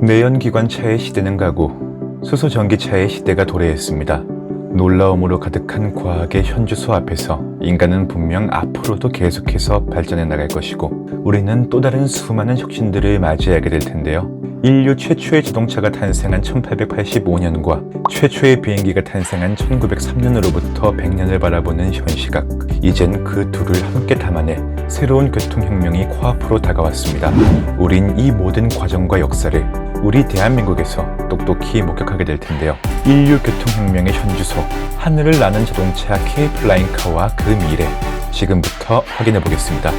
내연기관차의 시대는 가고 수소전기차의 시대가 도래했습니다. 놀라움으로 가득한 과학의 현주소 앞에서 인간은 분명 앞으로도 계속해서 발전해 나갈 것이고 우리는 또 다른 수많은 혁신들을 맞이하게 될 텐데요. 인류 최초의 자동차가 탄생한 1885년과 최초의 비행기가 탄생한 1903년으로부터 100년을 바라보는 현 시각, 이젠 그 둘을 함께 담아내 새로운 교통혁명이 코앞으로 다가왔습니다. 우린 이 모든 과정과 역사를 우리 대한민국에서 똑똑히 목격하게 될 텐데요. 인류 교통혁명의 현주소, 하늘을 나는 자동차 K-플라잉카와 그 미래, 지금부터 확인해 보겠습니다.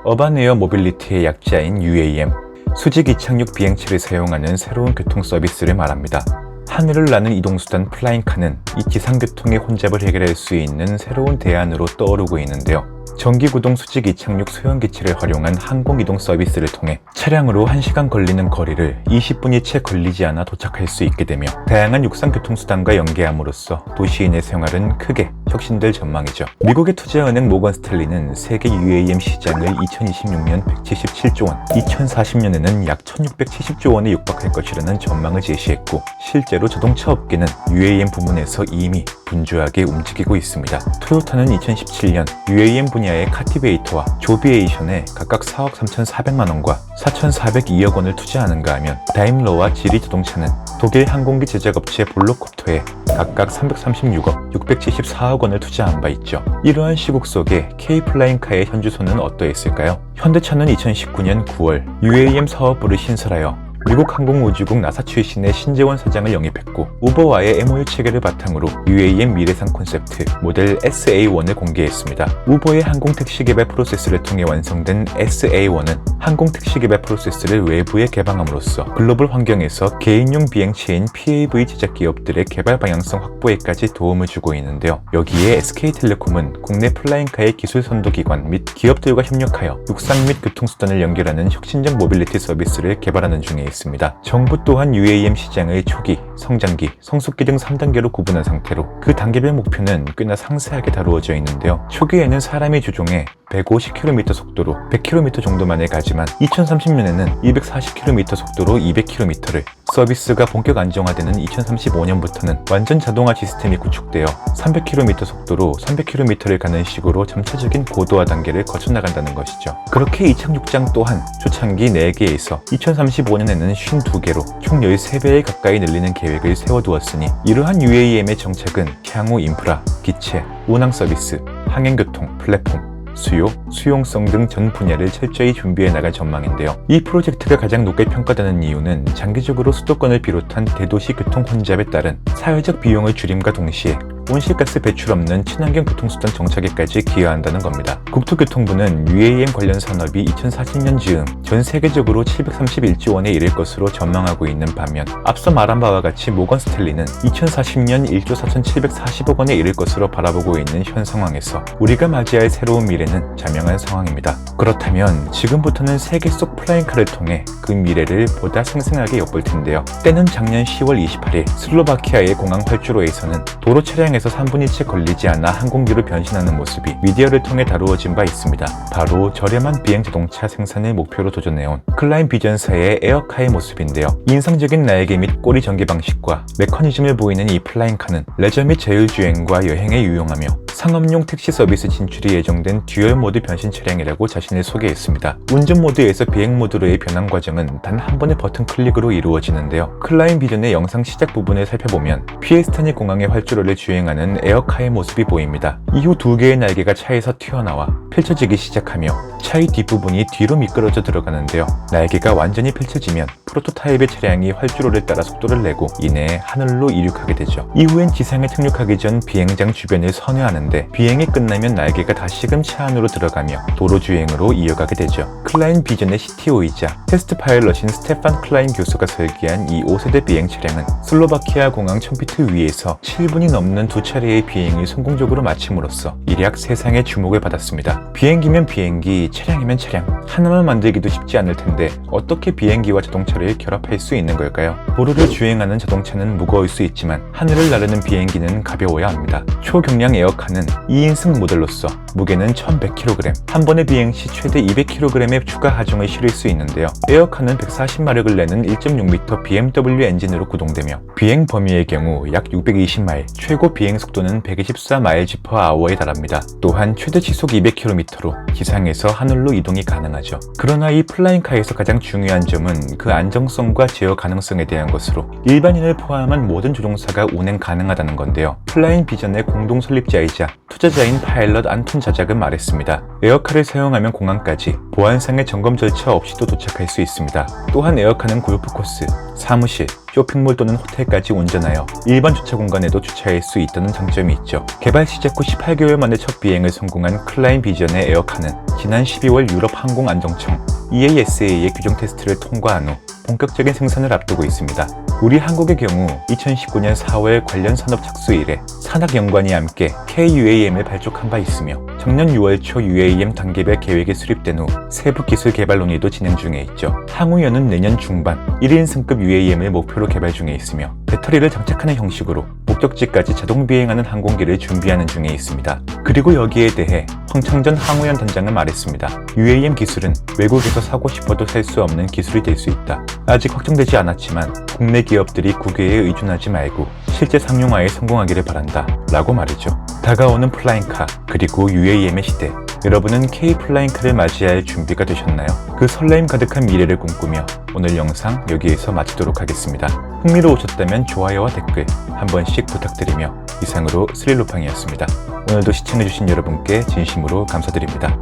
어반에어 모빌리티의 약자인 UAM, 수직 이착륙 비행체를 사용하는 새로운 교통 서비스를 말합니다. 하늘을 나는 이동수단 플라잉카는 이 기상교통의 혼잡을 해결할 수 있는 새로운 대안으로 떠오르고 있는데요. 전기구동 수직 이착륙 소형기체를 활용한 항공이동 서비스를 통해 차량으로 1시간 걸리는 거리를 20분이 채 걸리지 않아 도착할 수 있게 되며 다양한 육상교통수단과 연계함으로써 도시인의 생활은 크게 혁신될 전망이죠. 미국의 투자은행 모건 스탠리는 세계 UAM 시장을 2026년 177조 원, 2040년에는 약 1670조 원에 육박할 것이라는 전망을 제시했고 실제로 자동차 업계는 UAM 부문에서 이미 분주하게 움직이고 있습니다. 토요타는 2017년 UAM 분야의 카티베이터와 조비에이션에 각각 4억 3,400만 원과 4,402억 원을 투자하는가 하면 다임러와 지리 자동차는 독일 항공기 제작업체 볼로콥터에 각각 336억, 674억 원을 투자한 바 있죠. 이러한 시국 속에 K-플라잉카의 현주소는 어떠했을까요? 현대차는 2019년 9월 UAM 사업부를 신설하여 미국 항공우주국 나사 출신의 신재원 사장을 영입했고 우버와의 MOU 체결을 바탕으로 UAM 미래상 콘셉트 모델 SA1을 공개했습니다. 우버의 항공택시 개발 프로세스를 통해 완성된 SA1은 항공택시 개발 프로세스를 외부에 개방함으로써 글로벌 환경에서 개인용 비행체인 PAV 제작 기업들의 개발 방향성 확보에까지 도움을 주고 있는데요. 여기에 SK텔레콤은 국내 플라잉카의 기술 선도기관 및 기업들과 협력하여 육상 및 교통수단을 연결하는 혁신적 모빌리티 서비스를 개발하는 중에 있습니다. 정부 또한 UAM 시장의 초기, 성장기, 성숙기 등 3단계로 구분한 상태로 그 단계별 목표는 꽤나 상세하게 다루어져 있는데요. 초기에는 사람이 주종해 150km 속도로 100km 정도만에 가지만 2030년에는 240km 속도로 200km를, 서비스가 본격 안정화되는 2035년부터는 완전 자동화 시스템이 구축되어 300km 속도로 300km를 가는 식으로 점차적인 고도화 단계를 거쳐나간다는 것이죠. 그렇게 이착륙장 또한 초창기 4개에서 2035년에는 52개로 총 13배에 가까이 늘리는 계획을 세워두었으니 이러한 UAM의 정책은 향후 인프라, 기체, 운항 서비스, 항행교통, 플랫폼, 수요, 수용성 등 전 분야를 철저히 준비해 나갈 전망인데요. 이 프로젝트가 가장 높게 평가되는 이유는 장기적으로 수도권을 비롯한 대도시 교통 혼잡에 따른 사회적 비용의 줄임과 동시에 온실가스 배출 없는 친환경 교통수단 정착에까지 기여한다는 겁니다. 국토교통부는 UAM 관련 산업이 2040년 즈음 전 세계적으로 731조 원에 이를 것으로 전망하고 있는 반면 앞서 말한 바와 같이 모건 스탠리는 2040년 1조 4,740억 원에 이를 것으로 바라보고 있는 현 상황에서 우리가 맞이할 새로운 미래는 자명한 상황입니다. 그렇다면 지금부터는 세계 속 플라잉카를 통해 그 미래를 보다 생생하게 엿볼 텐데요. 때는 작년 10월 28일 슬로바키아의 공항 활주로에서는 도로 차량에서 3분의 1채 걸리지 않아 항공기로 변신하는 모습이 미디어를 통해 다루어진 바 있습니다. 바로 저렴한 비행 자동차 생산을 목표로 도전해온 클라임 비전사의 에어카의 모습인데요. 인상적인 날개 및 꼬리 전개 방식과 메커니즘을 보이는 이 플라잉카는 레저 및 자율주행과 여행에 유용하며 상업용 택시 서비스 진출이 예정된 듀얼 모드 변신 차량이라고 자신을 소개했습니다. 운전 모드에서 비행 모드로의 변환 과정은 단 한 번의 버튼 클릭으로 이루어지는데요. 클라임 비전의 영상 시작 부분을 살펴보면 피에스타니 공항의 활주로를 주행하는 에어카의 모습이 보입니다. 이후 2개의 날개가 차에서 튀어나와 펼쳐지기 시작하며 차의 뒷부분이 뒤로 미끄러져 들어가는데요. 날개가 완전히 펼쳐지면 프로토타입의 차량이 활주로를 따라 속도를 내고 이내 하늘로 이륙하게 되죠. 이후엔 지상에 착륙하기 전 비행장 주변을 선회하는데 비행이 끝나면 날개가 다시금 차 안으로 들어가며 도로 주행으로 이어가게 되죠. 클라임 비전의 CTO이자 테스트 파일럿인 스테판 클라임 교수가 설계한 이 5세대 비행 차량은 슬로바키아 공항 1000피트 위에서 7분이 넘는 2차례의 비행을 성공적으로 마침으로써 일약 세상의 주목을 받았습니다. 비행기면 비행기, 차량이면 차량, 하나만 만들기도 쉽지 않을 텐데 어떻게 비행기와 자동차를 결합할 수 있는 걸까요? 도로를 주행하는 자동차는 무거울 수 있지만 하늘을 나르는 비행기는 가벼워야 합니다. 초경량 에어카는 플라잉카는 2인승 모델로서 무게는 1100kg, 한 번의 비행 시 최대 200kg의 추가 하중을 실을 수 있는데요. 에어카는 140마력을 내는 1.6m BMW 엔진으로 구동되며 비행 범위의 경우 약 620마일, 최고 비행 속도는 124마일/h에 달합니다. 또한 최대 시속 200km로 기상에서 하늘로 이동이 가능하죠. 그러나 이 플라잉카에서 가장 중요한 점은 그 안정성과 제어 가능성에 대한 것으로 일반인을 포함한 모든 조종사가 운행 가능하다는 건데요. 플라잉 비전의 공동 설립자이자 투자자인 파일럿 안톤 자작은 말했습니다. 에어카를 사용하면 공항까지 보안상의 점검 절차 없이도 도착할 수 있습니다. 또한 에어카는 골프 코스, 사무실, 쇼핑몰 또는 호텔까지 운전하여 일반 주차 공간에도 주차할 수 있다는 장점이 있죠. 개발 시작 후 18개월 만에 첫 비행을 성공한 클라인 비전의 에어카는 지난 12월 유럽 항공안정청 EASA의 규정 테스트를 통과한 후 본격적인 생산을 앞두고 있습니다. 우리 한국의 경우 2019년 4월 관련 산업 착수 이래 산학연구원이 함께 KUAM을 발족한 바 있으며 작년 6월 초 UAM 단계별 계획이 수립된 후 세부 기술 개발 논의도 진행 중에 있죠. 향후에는 내년 중반 1인 승급 UAM을 목표로 개발 중에 있으며 배터리를 장착하는 형식으로 목적지까지 자동 비행하는 항공기를 준비하는 중에 있습니다. 그리고 여기에 대해 황창전 항우연 단장은 말했습니다. UAM 기술은 외국에서 사고 싶어도 살 수 없는 기술이 될 수 있다. 아직 확정되지 않았지만 국내 기업들이 국외에 의존하지 말고 실제 상용화에 성공하기를 바란다 라고 말이죠. 다가오는 플라잉카 그리고 UAM의 시대, 여러분은 K 플라잉카를 맞이할 준비가 되셨나요? 그 설렘 가득한 미래를 꿈꾸며 오늘 영상 여기에서 마치도록 하겠습니다. 흥미로우셨다면 좋아요와 댓글 한 번씩 부탁드리며 이상으로 스릴로팡이었습니다. 오늘도 시청해주신 여러분께 진심으로 감사드립니다.